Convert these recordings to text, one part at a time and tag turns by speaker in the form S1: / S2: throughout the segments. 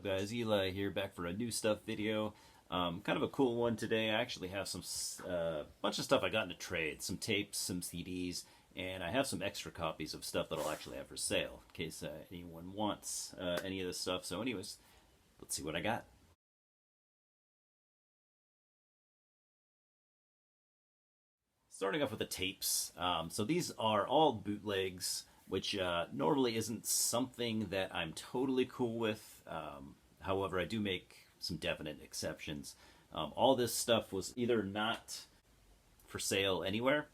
S1: guys? Eli here, back for a new stuff video. Kind of a cool one today. I actually have some bunch of stuff I got into trade, some tapes, some CDs, and I have some extra copies of stuff that I'll actually have for sale in case anyone wants any of this stuff. So anyways, let's see what I got. Starting off with the tapes. So these are all bootlegs, which normally isn't something that I'm totally cool with. However, I do make some definite exceptions. All this stuff was either not for sale anywhere,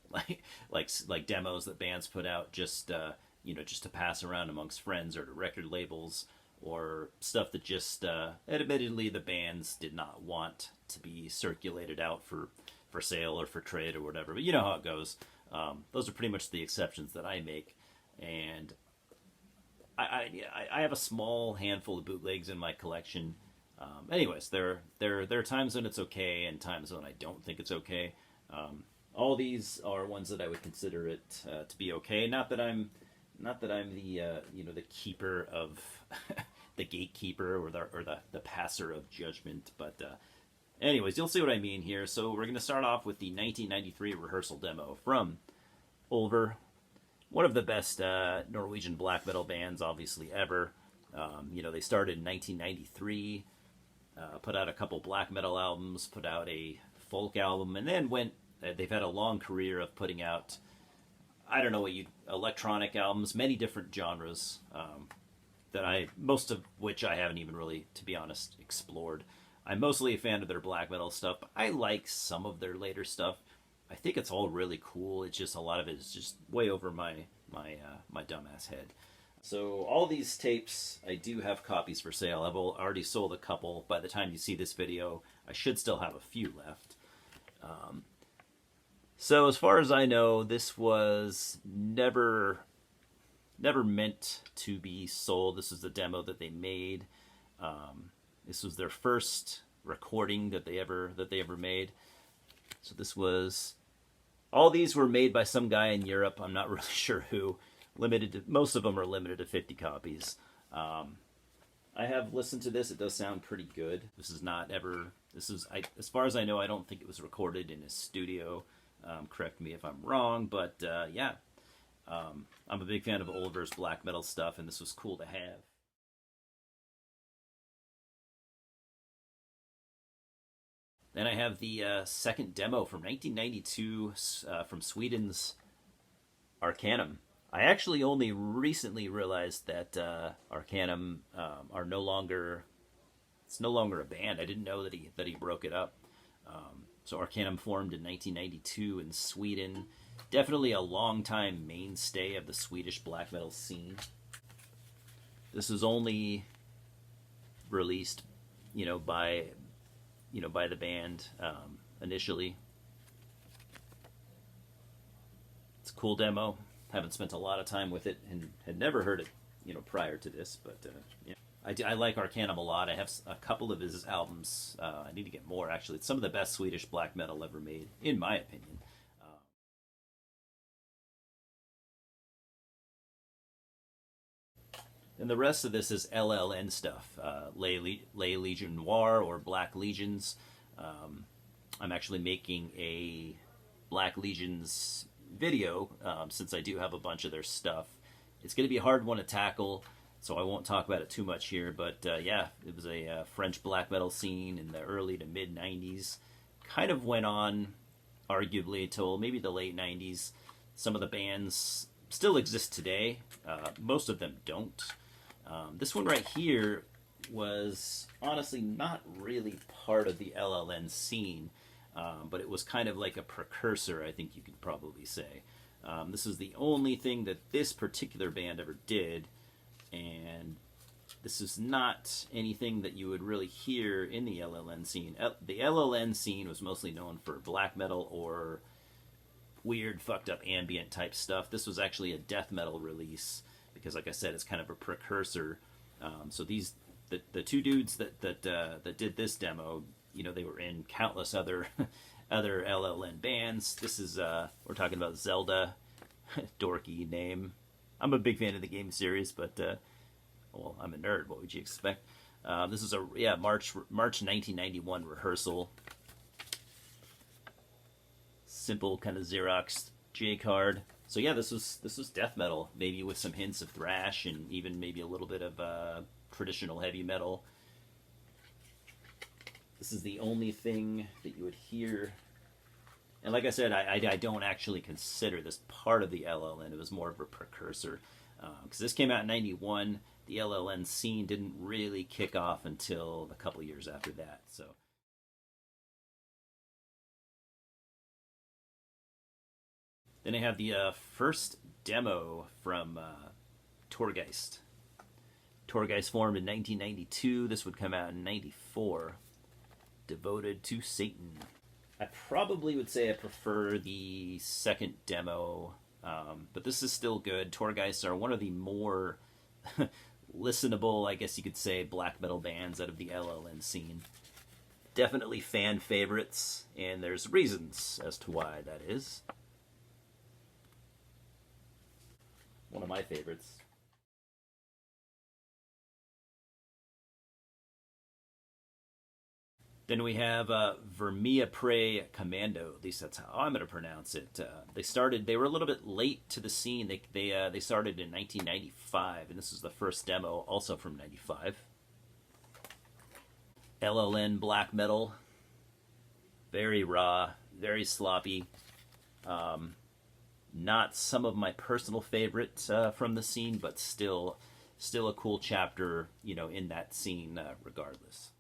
S1: like demos that bands put out just just to pass around amongst friends or to record labels, or stuff that just admittedly the bands did not want to be circulated out for sale or for trade or whatever. But you know how it goes. Those are pretty much the exceptions that I make. And I have a small handful of bootlegs in my collection. Anyways, there are times when it's okay and times when I don't think it's okay. All these are ones that I would consider it to be okay. Not that I'm the the keeper of the gatekeeper or the passer of judgment. But anyways, you'll see what I mean here. So we're going to start off with the 1993 Rehearsal demo from Ulver. One of the best Norwegian black metal bands, obviously, ever. They started in 1993, put out a couple black metal albums, put out a folk album, and then they've had a long career of putting out, I don't know electronic albums, many different genres, most of which I haven't even really, to be honest, explored. I'm mostly a fan of their black metal stuff, but I like some of their later stuff. I think it's all really cool. It's just a lot of it is just way over my dumbass head. So all these tapes, I do have copies for sale. I've already sold a couple. By the time you see this video, I should still have a few left. So as far as I know, this was never meant to be sold. This is the demo that they made. This was their first recording that they ever made. So this was. All these were made by some guy in Europe. I'm not really sure who. Most of them are limited to 50 copies. I have listened to this. It does sound pretty good. As far as I know, I don't think it was recorded in a studio. Correct me if I'm wrong, but yeah. I'm a big fan of Ulver's black metal stuff, and this was cool to have. Then I have the second demo from 1992 from Sweden's Arckanum. I actually only recently realized that Arckanum are no longer. It's no longer a band. I didn't know that he broke it up. So Arckanum formed in 1992 in Sweden. Definitely a long-time mainstay of the Swedish black metal scene. This was only released, by the band initially. It's a cool demo. Haven't spent a lot of time with it and had never heard it, prior to this. But yeah, I like Arckanum a lot. I have a couple of his albums. I need to get more, actually. It's some of the best Swedish black metal ever made, in my opinion. And the rest of this is LLN stuff, Lay Legion Noir or Black Legions. I'm actually making a Black Legions video since I do have a bunch of their stuff. It's going to be a hard one to tackle, so I won't talk about it too much here. But yeah, it was a French black metal scene in the early to mid 90s. Kind of went on, arguably, till maybe the late 90s. Some of the bands still exist today. Most of them don't. This one right here was honestly not really part of the LLN scene, but it was kind of like a precursor, I think you could probably say. This is the only thing that this particular band ever did, and this is not anything that you would really hear in the LLN scene. The LLN scene was mostly known for black metal or weird, fucked up ambient type stuff. This was actually a death metal release, because like I said, it's kind of a precursor. So the two dudes that did this demo, they were in countless other LLN bands. This is we're talking about Zelda, dorky name. I'm a big fan of the game series, but well, I'm a nerd. What would you expect? This is a March 1991 Rehearsal. Simple kind of Xerox J card. So yeah, this was death metal, maybe with some hints of thrash and even maybe a little bit of traditional heavy metal. This is the only thing that you would hear. And like I said, I don't actually consider this part of the LLN. It was more of a precursor. Because this came out in 91. The LLN scene didn't really kick off until a couple years after that. So. Then I have the first demo from Torgeist. Torgeist formed in 1992. This would come out in 94. Devoted to Satan. I probably would say I prefer the second demo, but this is still good. Torgeist are one of the more listenable, I guess you could say, black metal bands out of the LLN scene. Definitely fan favorites, and there's reasons as to why that is. One of my favorites. Then we have Vermyapre Kommando. At least that's how I'm going to pronounce it. They were a little bit late to the scene. They started in 1995, and this is the first demo, also from 95. LLN black metal. Very raw, very sloppy. Not some of my personal favorites from the scene, but still a cool chapter, in that scene regardless.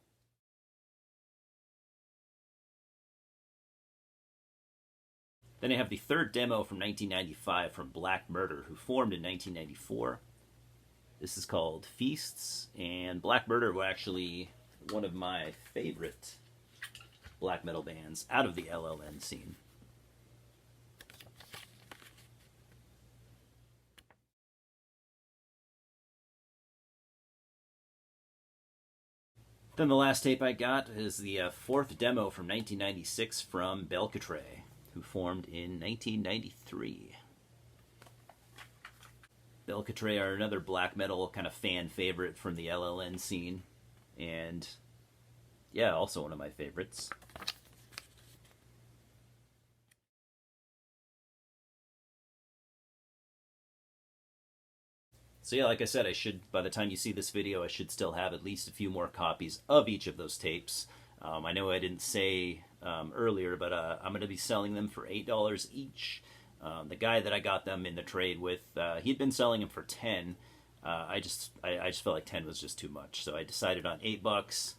S1: Then I have the third demo from 1995 from Black Murder, who formed in 1994. This is called Feasts, and Black Murder were actually one of my favorite black metal bands out of the LLN scene. Then the last tape I got is the fourth demo from 1996 from Belketre, who formed in 1993. Belketre are another black metal kind of fan favorite from the LLN scene, and yeah, also one of my favorites. So yeah, like I said, by the time you see this video, I should still have at least a few more copies of each of those tapes. I know I didn't say earlier, but I'm going to be selling them for $8 each. The guy that I got them in the trade with, he'd been selling them for 10. I just felt like 10 was just too much, so I decided on $8.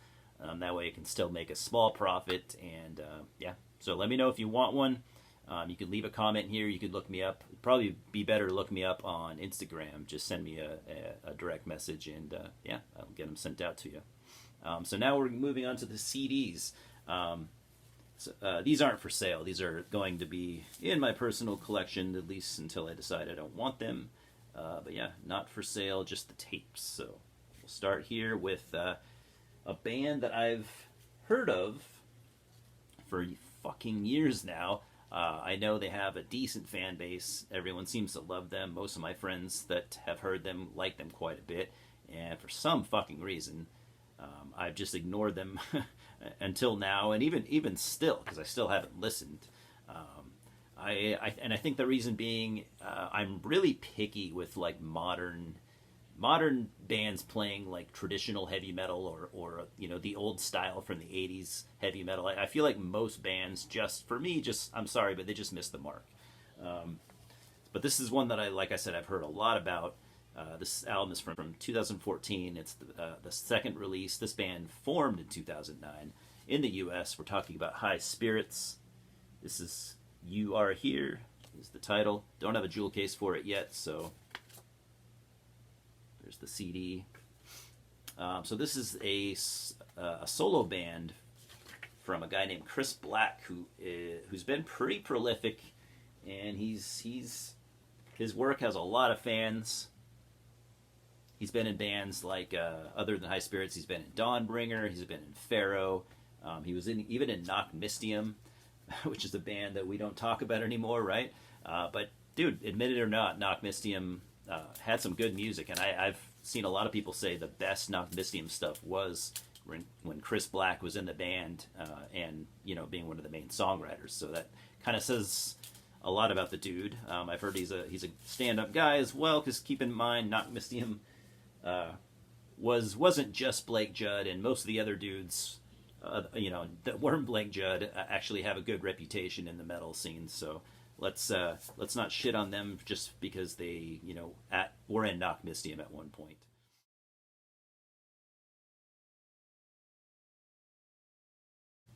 S1: That way I can still make a small profit, and yeah. So let me know if you want one. You can leave a comment here. You could look me up. It'd probably be better to look me up on Instagram. Just send me a direct message, and yeah, I'll get them sent out to you. So now we're moving on to the CDs. These aren't for sale. These are going to be in my personal collection, at least until I decide I don't want them. But yeah, not for sale, just the tapes. So we'll start here with a band that I've heard of for fucking years now. I know they have a decent fan base. Everyone seems to love them. Most of my friends that have heard them like them quite a bit. And for some fucking reason, I've just ignored them until now, and even still, because I still haven't listened. I think the reason being, I'm really picky with like modern bands playing like traditional heavy metal or the old style from the 80s heavy metal. I feel like most bands I'm sorry, but they just missed the mark. But this is one that like I said, I've heard a lot about. This album is from 2014. It's the second release. This band formed in 2009 in the U.S. We're talking about High Spirits. This is You Are Here is the title. Don't have a jewel case for it yet, so there's the CD. So this is a solo band from a guy named Chris Black, who's been pretty prolific, and his work has a lot of fans. He's been in bands like, other than High Spirits, he's been in Dawnbringer, he's been in Pharaoh, he was even in Knock Mystium, which is a band that we don't talk about anymore, right? But dude, admit it or not, Knock Mystium had some good music, and seen a lot of people say the best Knockmistium stuff was when Chris Black was in the band, and being one of the main songwriters. So that kind of says a lot about the dude. I've heard he's a stand-up guy as well, because keep in mind, Knockmistium wasn't just Blake Judd, and most of the other dudes, that weren't Blake Judd, actually have a good reputation in the metal scene. So let's not shit on them just because they were in Knockmistium at one point.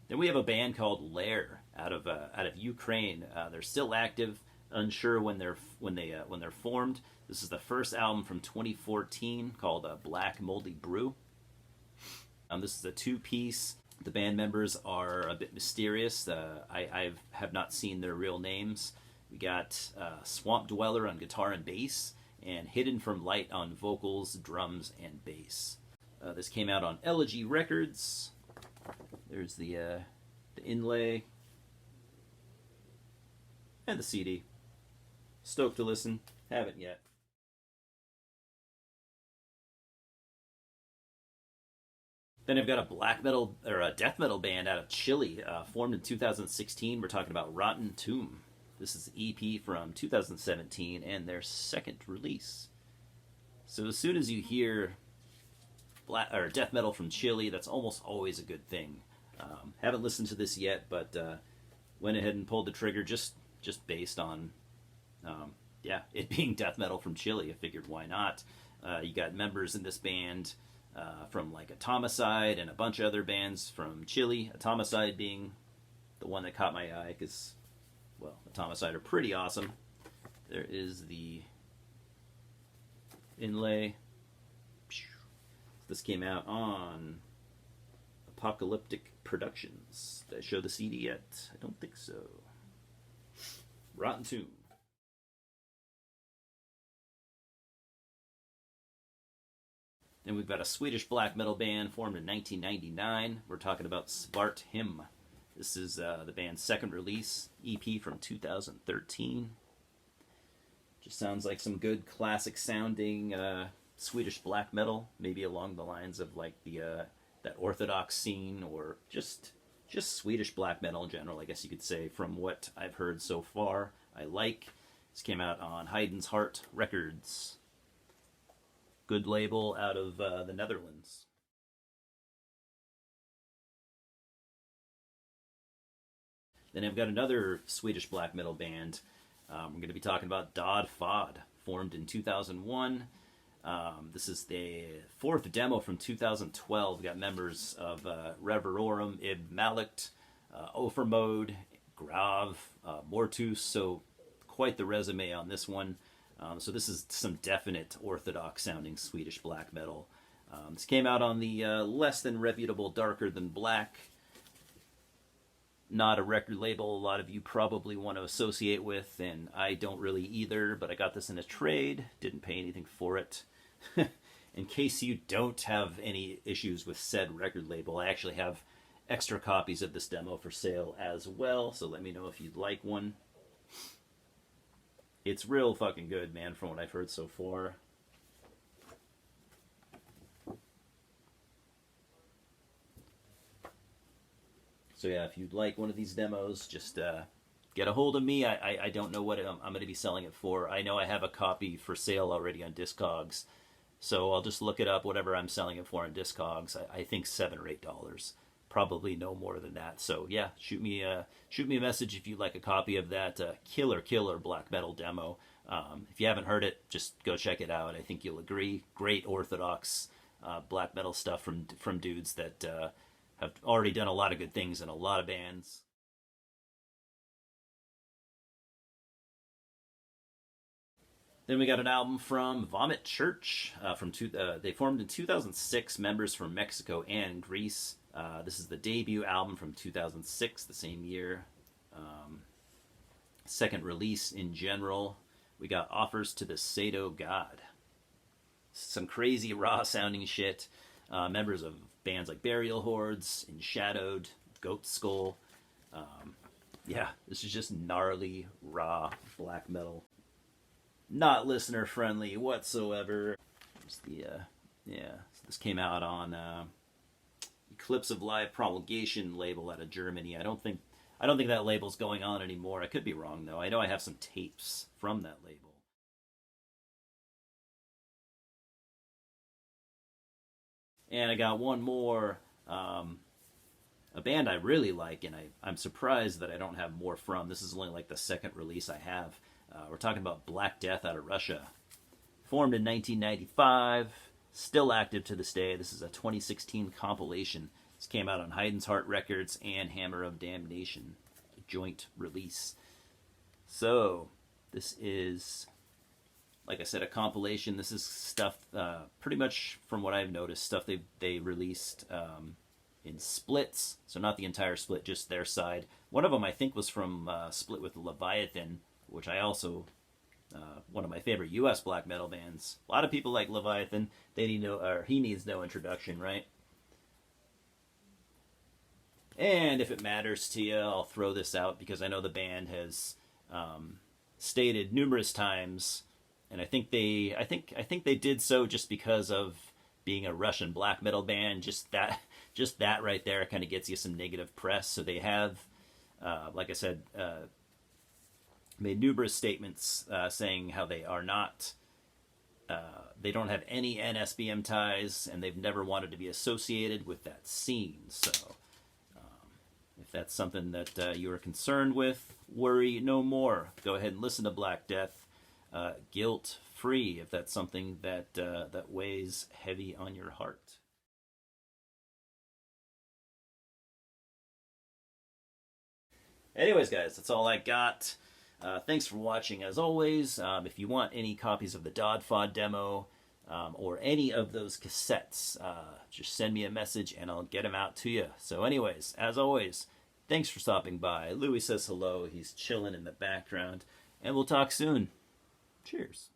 S1: Then we have a band called Lair out of Ukraine. They're still active. Unsure when they're formed. This is the first album from 2014 called Black Moldy Brew. This is a two-piece. The band members are a bit mysterious. I have not seen their real names. We got Swamp Dweller on guitar and bass, and Hidden from Light on vocals, drums, and bass. This came out on Elegy Records. There's the inlay and the CD. Stoked to listen. Haven't yet. Then I've got a black metal or a death metal band out of Chile, formed in 2016. We're talking about Rotten Tomb. This is the EP from 2017 and their second release. So as soon as you hear black or death metal from Chile, that's almost always a good thing. Haven't listened to this yet, but went ahead and pulled the trigger just based on it being death metal from Chile. I figured why not. You got members in this band from like Atomicide and a bunch of other bands from Chile. Atomicide being the one that caught my eye because, well, Atomicide are pretty awesome. There is the inlay. This came out on Apocalyptic Productions. Did I show the CD yet? I don't think so. Rotten Tomb. Then we've got a Swedish black metal band formed in 1999. We're talking about Svarthymn. This is the band's second release, EP from 2013. Just sounds like some good classic sounding Swedish black metal, maybe along the lines of like the that Orthodox scene, or just Swedish black metal in general, I guess you could say, from what I've heard so far. I like. This came out on Haydn's Heart Records. Good label out of the Netherlands. Then I've got another Swedish black metal band. We're going to be talking about Dodfodd, formed in 2001. This is the fourth demo from 2012. We got members of Reverorum, Ib Malikt, Ofermode, Grav, Mortus, so quite the resume on this one. So this is some definite orthodox sounding Swedish black metal. This came out on the less than reputable Darker Than Black. Not a record label a lot of you probably want to associate with, and I don't really either, but I got this in a trade, didn't pay anything for it. In case you don't have any issues with said record label, I actually have extra copies of this demo for sale as well, so let me know if you'd like one. It's real fucking good, man, from what I've heard so far. So yeah, if you'd like one of these demos, just get a hold of me. I don't know what I'm going to be selling it for. I know I have a copy for sale already on Discogs, so I'll just look it up, whatever I'm selling it for on Discogs. I think $7 or $8. Probably no more than that. So yeah, shoot me a message if you'd like a copy of that killer black metal demo. If you haven't heard it, just go check it out. I think you'll agree. Great orthodox black metal stuff from dudes that have already done a lot of good things in a lot of bands. Then we got an album from Vomit Church. They formed in 2006, members from Mexico and Greece. This is the debut album from 2006, the same year. Second release in general. We got Offers to the Sado-God. Some crazy raw sounding shit. Members of bands like Burial Hordes, Enshadowed, Goat Skull. Yeah, this is just gnarly, raw black metal. Not listener friendly whatsoever. There's the yeah. So this came out on Eclipse of Live Promulgation label out of Germany. I don't think that label's going on anymore. I could be wrong though. I know I have some tapes from that label. And I got one more, a band I really like, and I'm surprised that I don't have more from. This is only like the second release I have. We're talking about Blackdeath out of Russia. Formed in 1995, still active to this day. This is a 2016 compilation. This came out on Haydn's Heart Records and Hammer of Damnation, a joint release. So, this is, like I said, a compilation. This is stuff, pretty much from what I've noticed, stuff they released in splits. So not the entire split, just their side. One of them I think was from split with Leviathan, which I also, one of my favorite U.S. black metal bands. A lot of people like Leviathan. He needs no introduction, right? And if it matters to you, I'll throw this out because I know the band has stated numerous times, and I think they did so just because of being a Russian black metal band. Just that right there kind of gets you some negative press. So they have, like I said, made numerous statements saying how they are not, they don't have any NSBM ties, and they've never wanted to be associated with that scene. So if that's something that you are concerned with, worry no more. Go ahead and listen to Blackdeath, guilt-free, if that's something that that weighs heavy on your heart. Anyways, guys, that's all I got. Thanks for watching, as always. If you want any copies of the Dodfodd demo or any of those cassettes, just send me a message and I'll get them out to you. So anyways, as always, thanks for stopping by. Louis says hello. He's chilling in the background. And we'll talk soon. Cheers.